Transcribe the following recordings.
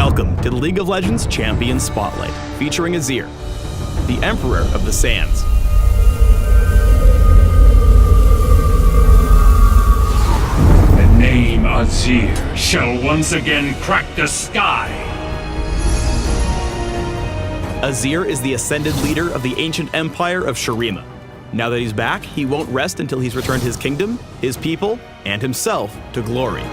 Welcome to the League of Legends Champion Spotlight, featuring Azir, the Emperor of the Sands. The name Azir shall once again crack the sky. Azir is the ascended leader of the ancient empire of Shurima. Now that he's back, he won't rest until he's returned his kingdom, his people, and himself to glory.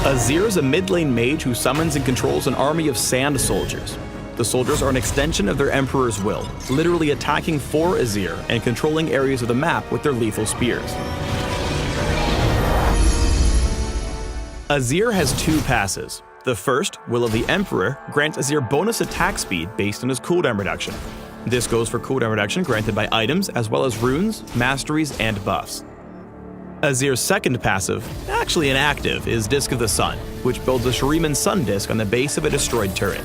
Azir is a mid-lane mage who summons and controls an army of sand soldiers. The soldiers are an extension of their emperor's will, literally attacking for Azir and controlling areas of the map with their lethal spears. Azir has two passes. The first, Will of the Emperor, grants Azir bonus attack speed based on his cooldown reduction. This goes for cooldown reduction granted by items as well as runes, masteries, and buffs. Azir's second passive, actually inactive, is Disk of the Sun, which builds a Shuriman Sun Disk on the base of a destroyed turret.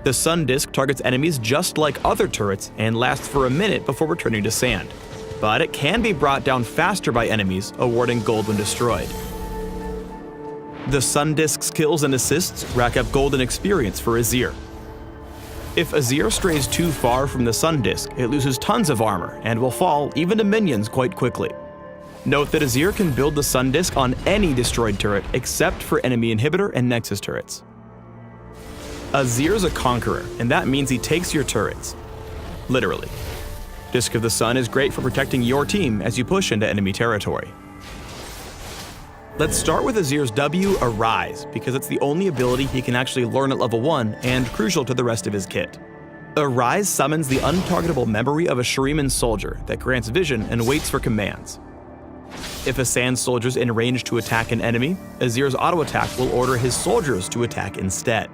The Sun Disk targets enemies just like other turrets and lasts for a minute before returning to sand, but it can be brought down faster by enemies, awarding gold when destroyed. The Sun Disk's kills and assists rack up golden experience for Azir. If Azir strays too far from the Sun Disk, it loses tons of armor and will fall even to minions quite quickly. Note that Azir can build the Sun Disk on any destroyed turret except for enemy inhibitor and Nexus turrets. Azir's a conqueror, and that means he takes your turrets. Literally. Disk of the Sun is great for protecting your team as you push into enemy territory. Let's start with Azir's W, Arise, because it's the only ability he can actually learn at level 1 and crucial to the rest of his kit. Arise summons the untargetable memory of a Shuriman soldier that grants vision and waits for commands. If a sand soldier's in range to attack an enemy, Azir's auto attack will order his soldiers to attack instead.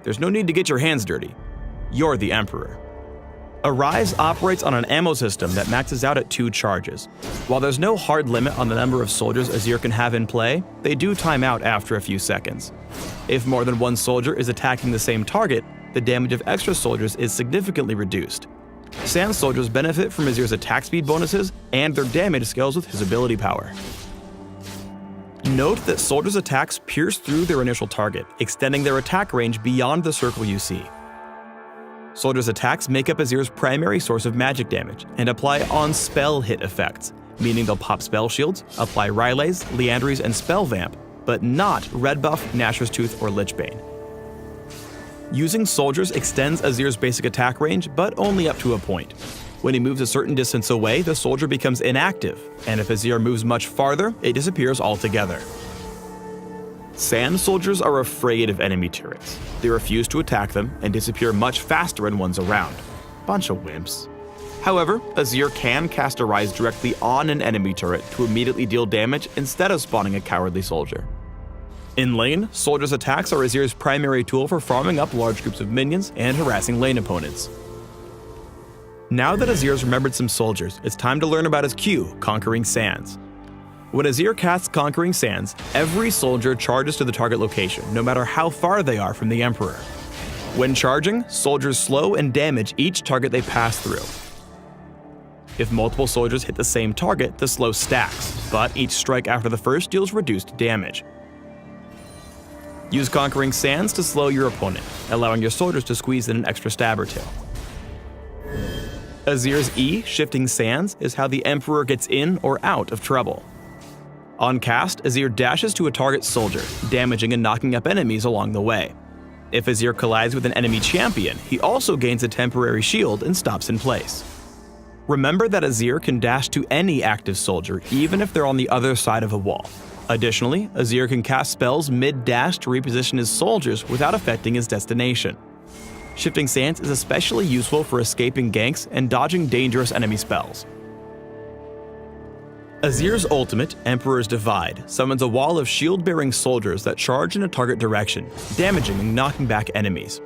There's no need to get your hands dirty. You're the Emperor. Arise operates on an ammo system that maxes out at 2 charges. While there's no hard limit on the number of soldiers Azir can have in play, they do time out after a few seconds. If more than one soldier is attacking the same target, the damage of extra soldiers is significantly reduced. Sand soldiers benefit from Azir's attack speed bonuses, and their damage scales with his ability power. Note that soldiers' attacks pierce through their initial target, extending their attack range beyond the circle you see. Soldiers' attacks make up Azir's primary source of magic damage and apply on-spell hit effects, meaning they'll pop spell shields, apply Rylays, Liandry's, and Spell Vamp, but not Red Buff, Nashor's Tooth, or Lichbane. Using soldiers extends Azir's basic attack range, but only up to a point. When he moves a certain distance away, the soldier becomes inactive, and if Azir moves much farther, it disappears altogether. Sand soldiers are afraid of enemy turrets. They refuse to attack them and disappear much faster when one's around. Bunch of wimps. However, Azir can cast Arise directly on an enemy turret to immediately deal damage instead of spawning a cowardly soldier. In lane, soldiers' attacks are Azir's primary tool for farming up large groups of minions and harassing lane opponents. Now that Azir's remembered some soldiers, it's time to learn about his Q, Conquering Sands. When Azir casts Conquering Sands, every soldier charges to the target location, no matter how far they are from the Emperor. When charging, soldiers slow and damage each target they pass through. If multiple soldiers hit the same target, the slow stacks, but each strike after the first deals reduced damage. Use Conquering Sands to slow your opponent, allowing your soldiers to squeeze in an extra stab or two. Azir's E, Shifting Sands, is how the Emperor gets in or out of trouble. On cast, Azir dashes to a target soldier, damaging and knocking up enemies along the way. If Azir collides with an enemy champion, he also gains a temporary shield and stops in place. Remember that Azir can dash to any active soldier, even if they're on the other side of a wall. Additionally, Azir can cast spells mid-dash to reposition his soldiers without affecting his destination. Shifting Sands is especially useful for escaping ganks and dodging dangerous enemy spells. Azir's ultimate, Emperor's Divide, summons a wall of shield-bearing soldiers that charge in a target direction, damaging and knocking back enemies.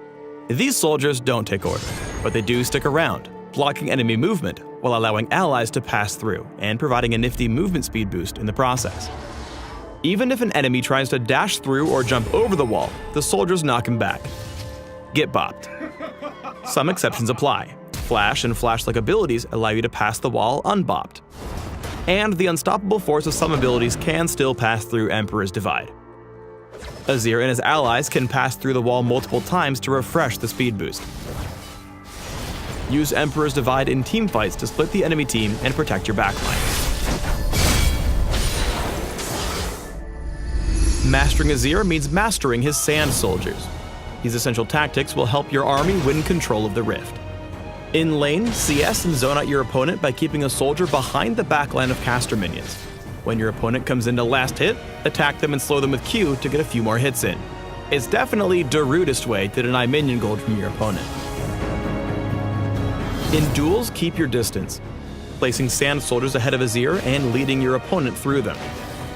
These soldiers don't take order, but they do stick around, blocking enemy movement while allowing allies to pass through and providing a nifty movement speed boost in the process. Even if an enemy tries to dash through or jump over the wall, the soldiers knock him back. Get bopped. Some exceptions apply. Flash and Flash-like abilities allow you to pass the wall unbopped. And the unstoppable force of some abilities can still pass through Emperor's Divide. Azir and his allies can pass through the wall multiple times to refresh the speed boost. Use Emperor's Divide in teamfights to split the enemy team and protect your backline. Mastering Azir means mastering his sand soldiers. These essential tactics will help your army win control of the rift. In lane, CS and zone out your opponent by keeping a soldier behind the backline of caster minions. When your opponent comes in to last hit, attack them and slow them with Q to get a few more hits in. It's definitely the rudest way to deny minion gold from your opponent. In duels, keep your distance, placing sand soldiers ahead of Azir and leading your opponent through them.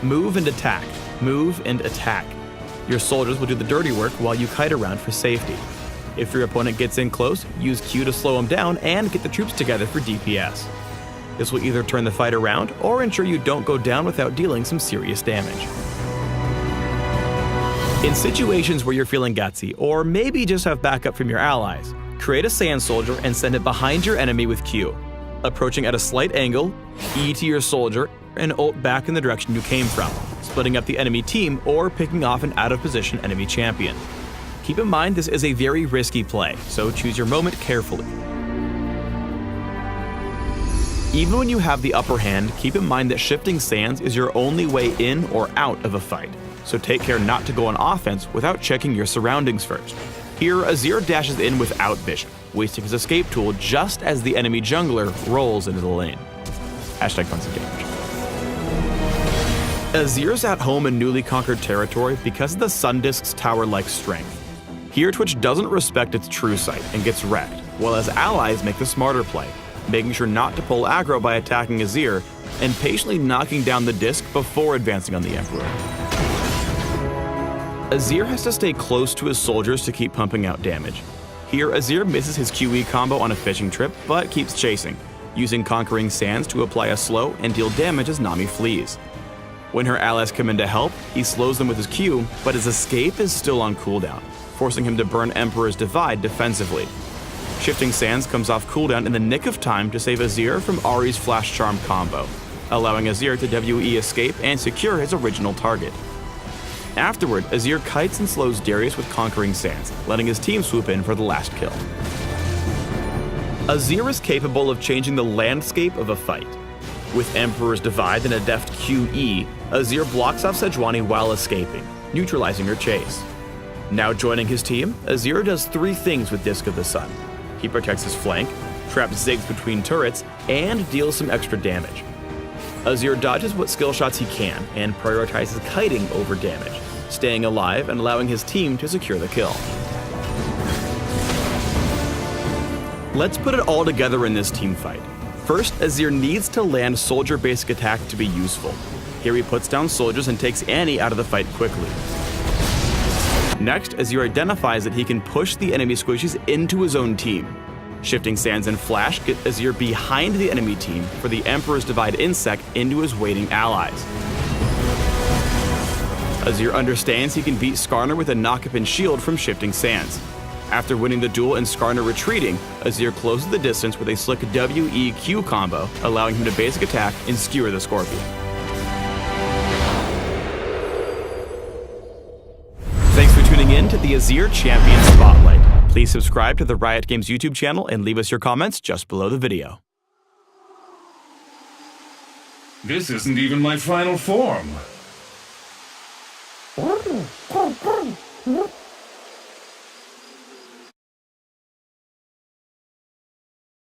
Move and attack. Move and attack. Your soldiers will do the dirty work while you kite around for safety. If your opponent gets in close, use Q to slow him down and get the troops together for DPS. This will either turn the fight around or ensure you don't go down without dealing some serious damage. In situations where you're feeling gutsy, or maybe just have backup from your allies, create a sand soldier and send it behind your enemy with Q. Approaching at a slight angle, E to your soldier, and ult back in the direction you came from, splitting up the enemy team or picking off an out-of-position enemy champion. Keep in mind this is a very risky play, so choose your moment carefully. Even when you have the upper hand, keep in mind that shifting sands is your only way in or out of a fight, so take care not to go on offense without checking your surroundings first. Here, Azir dashes in without vision, wasting his escape tool just as the enemy jungler rolls into the lane. #Punch damage. Azir's at home in newly conquered territory because of the Sun Disk's tower-like strength. Here, Twitch doesn't respect its true sight and gets wrecked, while his allies make the smarter play, making sure not to pull aggro by attacking Azir and patiently knocking down the disc before advancing on the Emperor. Azir has to stay close to his soldiers to keep pumping out damage. Here, Azir misses his QE combo on a fishing trip, but keeps chasing, using Conquering Sands to apply a slow and deal damage as Nami flees. When her allies come in to help, he slows them with his Q, but his escape is still on cooldown, forcing him to burn Emperor's Divide defensively. Shifting Sands comes off cooldown in the nick of time to save Azir from Ahri's Flash Charm combo, allowing Azir to WE escape and secure his original target. Afterward, Azir kites and slows Darius with Conquering Sands, letting his team swoop in for the last kill. Azir is capable of changing the landscape of a fight. With Emperor's Divide and a deft QE, Azir blocks off Sejuani while escaping, neutralizing her chase. Now joining his team, Azir does 3 things with Disc of the Sun. He protects his flank, traps Ziggs between turrets, and deals some extra damage. Azir dodges what skill shots he can and prioritizes kiting over damage, staying alive and allowing his team to secure the kill. Let's put it all together in this team fight. First, Azir needs to land soldier basic attack to be useful. Here he puts down soldiers and takes Annie out of the fight quickly. Next, Azir identifies that he can push the enemy squishies into his own team. Shifting Sands and Flash get Azir behind the enemy team for the Emperor's Divide insect into his waiting allies. Azir understands he can beat Skarner with a knock-up and shield from Shifting Sands. After winning the duel and Skarner retreating, Azir closes the distance with a slick WEQ combo, allowing him to basic attack and skewer the Scorpion. Thanks for tuning in to the Azir Champion Spotlight. Please subscribe to the Riot Games YouTube channel and leave us your comments just below the video. This isn't even my final form.